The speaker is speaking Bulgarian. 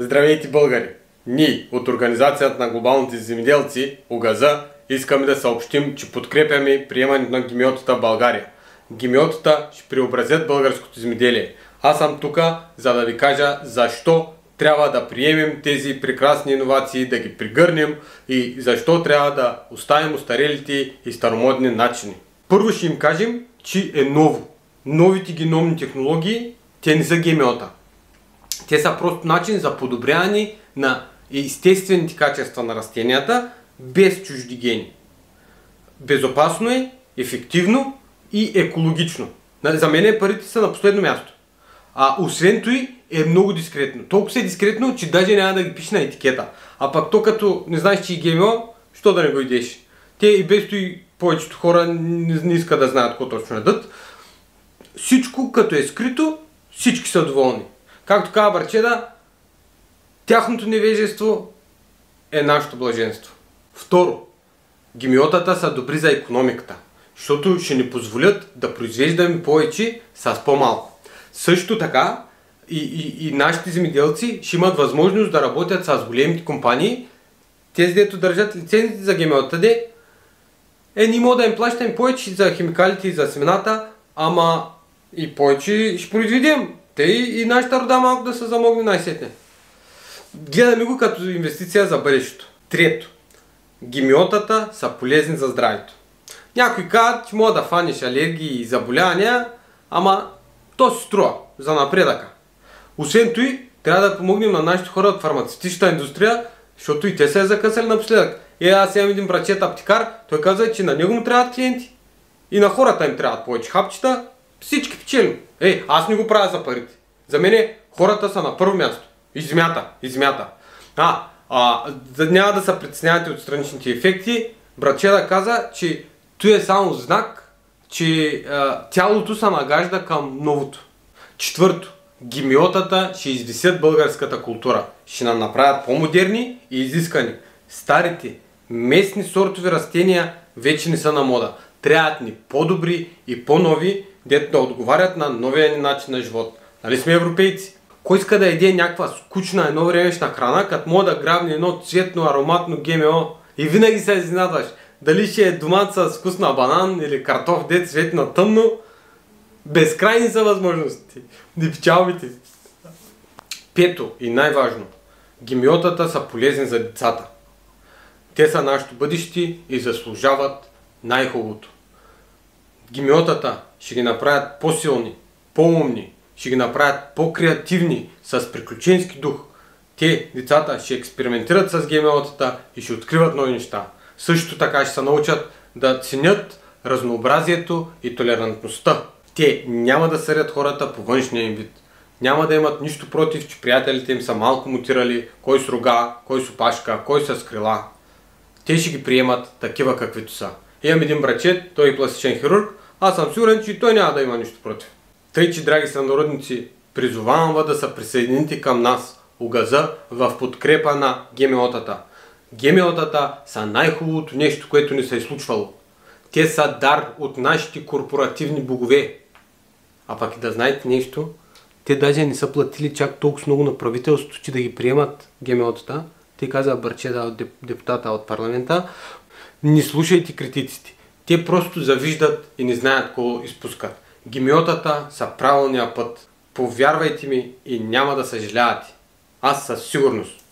Здравейте, българи! Ние от Организацията на глобалните земеделци, ОГАЗа, искаме да съобщим, че подкрепяме приемането на ГМО-тата в България. ГМО-тата ще преобразят българското земеделие. Аз съм тук, за да ви кажа защо трябва да приемем тези прекрасни иновации, да ги пригърнем и защо трябва да оставим устарелите и старомодни начини. Първо ще им кажем, че е ново. Новите геномни технологии, те не са ГМО-та. Те са просто начин за подобряване на естествените качества на растенията без чужди гени. Безопасно е, ефективно и екологично. За мен парите са на последно място. Освен това е много дискретно. Толкова е дискретно, че даже няма да ги пише на етикета. А пък то като не знаеш, че е ГМО, що да не го идеш? Те и без това повечето хора не искат да знаят какво точно ядат. Всичко като е скрито, всички са доволни. Както казва Барчеда, тяхното невежество е нашето блаженство. Второ, ГМО-тата са добри за икономиката, защото ще ни позволят да произвеждаме повече с по-малко. Също така и нашите земеделци ще имат възможност да работят с големите компании, тези дето държат лицензите за ГМО-тата, ние мога да им плащаме повече за химикалите и за семената, ама и повече ще произведем. Те и нашата рода малко да се замогне най-сетне. Гледаме го като инвестиция за бъдещето. Трето, ГМО-тата са полезни за здравето. Някои казват, че може да фаниш алергии и заболявания, ама то се струва за напредъка. Освен това, трябва да помогнем на нашите хора от фармацевтичната индустрия, защото и те се е закъсали напоследък. Аз имам един братчет аптекар, той каза, че на него му трябват клиенти. И на хората им трябват повече хапчета, всички печелим. Аз не го правя за парите. За мен хората са на първо място. И земята. Няма да се притеснявате от страничните ефекти. Братчеда каза, че това е само знак, че тялото се нагажда към новото. Четвърто, ГМО-тата ще извисят българската култура. Ще нам направят по-модерни и изискани. Старите, местни сортови растения вече не са на мода. Трябват ни по-добри и по-нови, дето да отговарят на новия ни начин на живот. Нали сме европейци? Кой иска да яде някаква скучна едновремешна храна, като може да грабне едно цветно, ароматно ГМО и винаги се изненадваш. Дали ще е домат с вкус на банан или картоф, дет цвет на тъмно. Безкрайни са възможности. Не печалбите. Пето и най-важно. ГМО-тата са полезни за децата. Те са нашето бъдеще и заслужават най-хубавото. ГМО-тата ще ги направят по-силни, по-умни, ще ги направят по-креативни, с приключенски дух. Те, децата, ще експериментират с ГМО-тата и ще откриват нови неща. Също така ще се научат да ценят разнообразието и толерантността. Те няма да съдят хората по външния им вид. Няма да имат нищо против, че приятелите им са малко мутирали, кой с рога, кой с опашка, кой с крила. Те ще ги приемат такива каквито са. Имам един братчет, той е пластичен хирург, аз съм сигурен, че той няма да има нищо против. Тъй, че, драги сънародници, призовавам да се присъедините към нас, ОГАЗа, в подкрепа на ГМО-тата. ГМО-тата са най-хубавото нещо, което ни се е случвало. Те са дар от нашите корпоративни богове. А пък и да знаете нещо, те даже не са платили чак толкова много на правителството, че да ги приемат ГМО-тата. Те каза Барчеда от депутата от парламента. Не слушайте критиците. Те просто завиждат и не знаят какво изпускат. ГМО-тата са правилния път. Повярвайте ми и няма да съжалявате. Аз със сигурност.